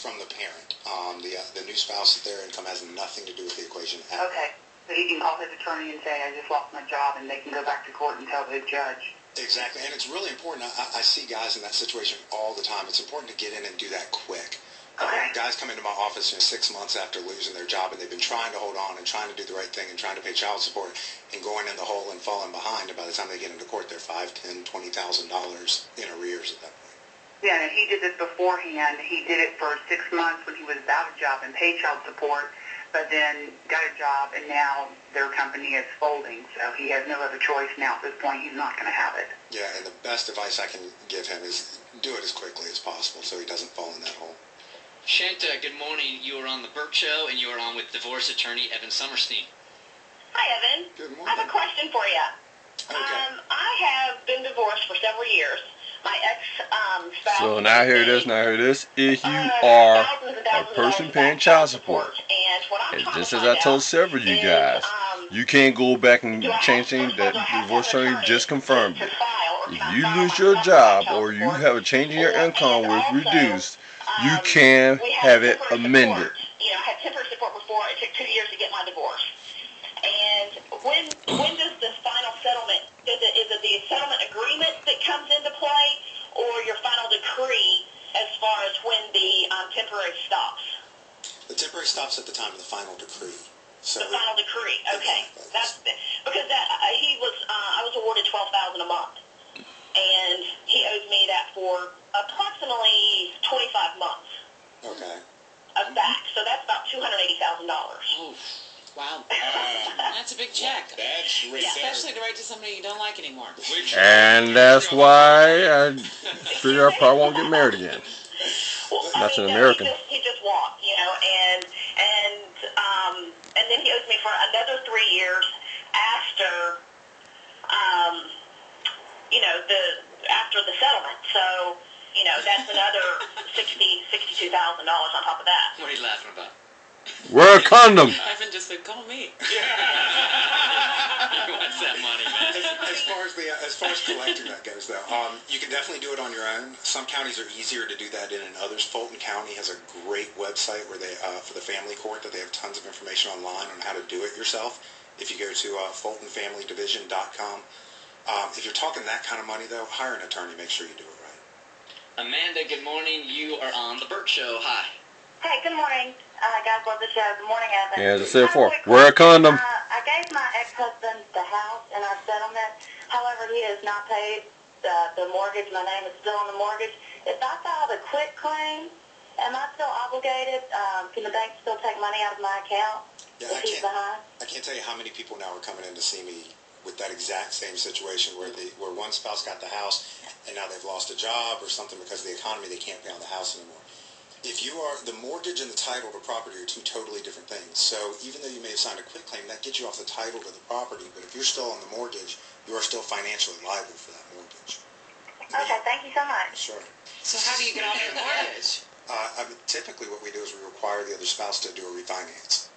from the parent. The new spouse, their income has nothing to do with the equation at all. Okay. So he can call his attorney and say, I just lost my job, and they can go back to court and tell the judge. Exactly, and it's really important. I see guys in that situation all the time. It's important to get in and do that quick. Okay. Guys come into my office 6 months after losing their job, and they've been trying to hold on and trying to do the right thing and trying to pay child support and going in the hole and falling behind. And by the time they get into court, they're $5,000, $10,000, $20,000 in arrears at that point. Yeah, and he did this beforehand. He did it for 6 months when he was without a job and paid child support, but then got a job, and now their company is folding. So he has no other choice now. At this point, he's not going to have it. Yeah, and the best advice I can give him is do it as quickly as possible so he doesn't fall in that hole. Shanta, good morning. You are on The Bert Show, and you are on with divorce attorney Evan Summerstein. Hi, Evan. Good morning. I have a question for you. Okay. I have been divorced for several years. My ex-spouse... So now hear this. If you are a person paying child support, and just as I told several of you guys, you can't go back and change things that the divorce attorney just confirmed it. If you lose your job or you have a change in your income was reduced, you can have it amended. You know, I had temporary support before. It took 2 years to get my divorce. And when does the final settlement, is it the settlement agreement that comes into play, or your final decree as far as when the temporary stops? The temporary stops at the time of the final decree. So the final decree, okay. Exactly. That's because I was awarded $12,000 a month, and he owes me that for approximately 25 months. Okay. Of back, so that's about $280,000. Oh, wow. That's a big check. That's right there. Especially to write to somebody you don't like anymore. And that's why I figure I probably won't get married again. Well, That's an American. He just walked, you know, and then he owes me for another 3 years after, you know, after the settlement. So, you know, that's another $62,000 on top of that. What are you laughing about? Wear a condom. Evan just said, call me. He wants that money, man. As far as collecting that goes, though, you can definitely do it on your own. Some counties are easier to do that in than others. Fulton County has a great website where they, for the family court, that they have tons of information online on how to do it yourself. If you go to FultonFamilyDivision.com. If you're talking that kind of money, though, hire an attorney. Make sure you do it right. Amanda, good morning. You are on The Bert Show. Hi. Hey, good morning. Guys, love the show. Good morning, Evan. Yeah, as I said before, wear a condom. I gave my ex-husband the house in our settlement. However, he has not paid the mortgage. My name is still on the mortgage. If I filed a quit claim, am I still obligated? Can the bank still take money out of my account if he's behind? I can't tell you how many people now are coming in to see me with that exact same situation where one spouse got the house and now they've lost a job or something because of the economy, they can't pay on the house anymore. If you are, the mortgage and the title to property are two totally different things. So even though you may have signed a quit claim, that gets you off the title to the property. But if you're still on the mortgage, you are still financially liable for that mortgage. Okay, thank you so much. Sure. So how do you get off the mortgage? Typically what we do is we require the other spouse to do a refinance.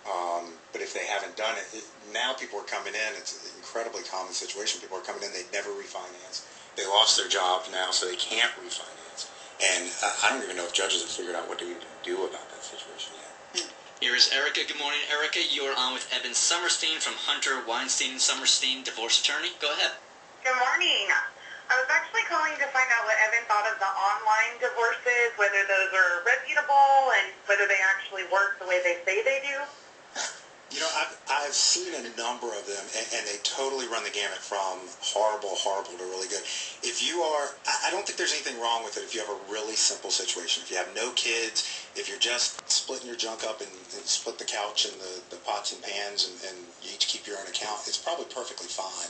But if they haven't done it, now people are coming in. It's an incredibly common situation. People are coming in, they never refinance. They lost their job now, so they can't refinance. And I don't even know if judges have figured out what to even do about that situation yet. Here is Erica. Good morning, Erica. You are on with Evan Summerstein from Hunter Weinstein Summerstein Divorce Attorney. Go ahead. Good morning. I was actually calling to find out what Evan thought of the online divorces, whether those are reputable and whether they actually work the way they say they do. You know, I've seen a number of them, and they totally run the gamut from horrible to really good. If you are, I don't think there's anything wrong with it if you have a really simple situation. If you have no kids, if you're just splitting your junk up and split the couch and the pots and pans and you each keep your own account, it's probably perfectly fine.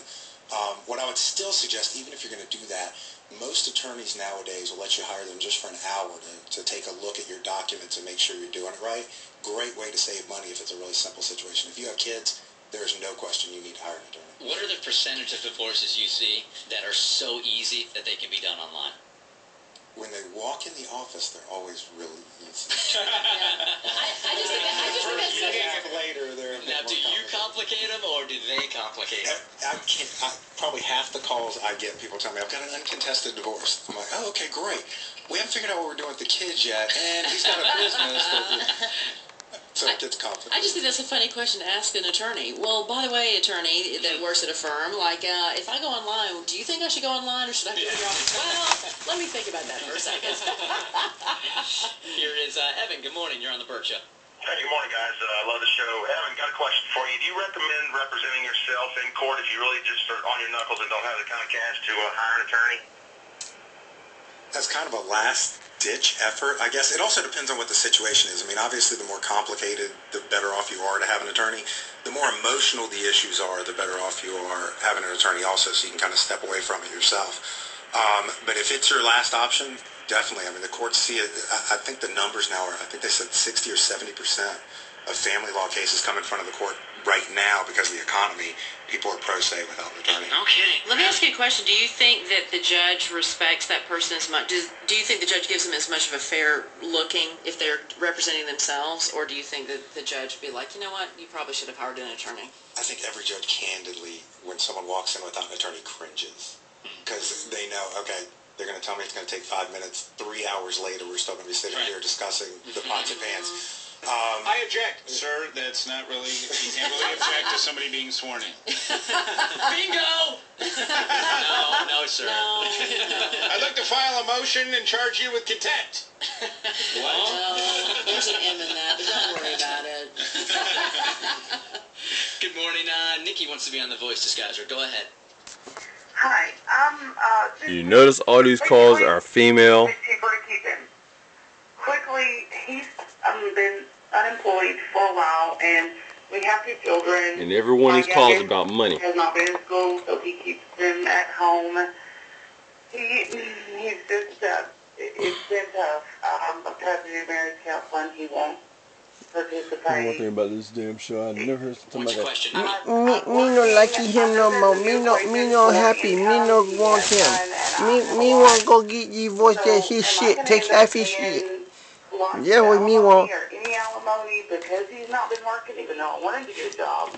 What I would still suggest, even if you're going to do that, most attorneys nowadays will let you hire them just for an hour to take a look at your documents and make sure you're doing it right. Great way to save money if it's a really simple situation. If you have kids, there's no question you need to hire an attorney. What are the percentage of divorces you see that are so easy that they can be done online? when they walk in the office, they're always really easy. I just think that's Later, they're Now, do you complicate them or do they complicate them? Probably half the calls I get, people tell me, I've got an uncontested divorce. I'm like, oh, okay, great. We haven't figured out what we're doing with the kids yet, and he's got a business. So it gets complicated. I just think that's a funny question to ask an attorney. Well, by the way, attorney that works at a firm, like, if I go online, do you think I should go online or should I go to your office? Well, let me think about that for a second. Here is Evan. Good morning. You're on the Bert Show. Hey, good morning, guys. I love the show. Evan, got a question for you. Do you recommend representing yourself in court if you really just are on your knuckles and don't have the kind of cash to hire an attorney? That's kind of a last-ditch effort, I guess. It also depends on what the situation is. I mean, obviously, the more complicated, the better off you are to have an attorney. The more emotional the issues are, the better off you are having an attorney also, so you can kind of step away from it yourself. But if it's your last option, definitely. I mean, the courts see it. I think the numbers now are, I think they said 60 or 70% of family law cases come in front of the court right now because of the economy. People are pro se without an attorney. No kidding. Let me ask you a question. Do you think that the judge respects that person as much? Do you think the judge gives them as much of a fair looking if they're representing themselves? Or do you think that the judge would be like, you know what, you probably should have hired an attorney? I think every judge candidly, when someone walks in without an attorney, cringes. Because they know, okay, they're going to tell me it's going to take 5 minutes. 3 hours later, we're still going to be sitting here discussing the pots and pans. I object, sir. That's not really, you can't really object to somebody being sworn in. Bingo! No, sir. No. I'd like to file a motion and charge you with contempt. Well, there's an M in that, but don't worry about it. Good morning. Nikki wants to be on the voice disguiser. Go ahead. Hi, You notice all these calls are female. it's cheaper to keep him. Quickly, he's been unemployed for a while, and we have 2 children. And every one of these calls is about money. Has not been in school, so he keeps them at home. He's just, it's been tough. I've tried to do marriage counseling. He won't participate. One thing about this damn show, I never heard something What's like your that. question? Me no like him no more. Me no happy. Me no want him. Me want go get you voice that his shit. Take half his shit. Yeah, what me want. Any alimony because he's not been working, even though I wanted to get a job.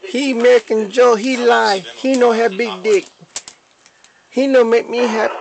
He American Joe. He lie. He no have big dick. He no make me happy.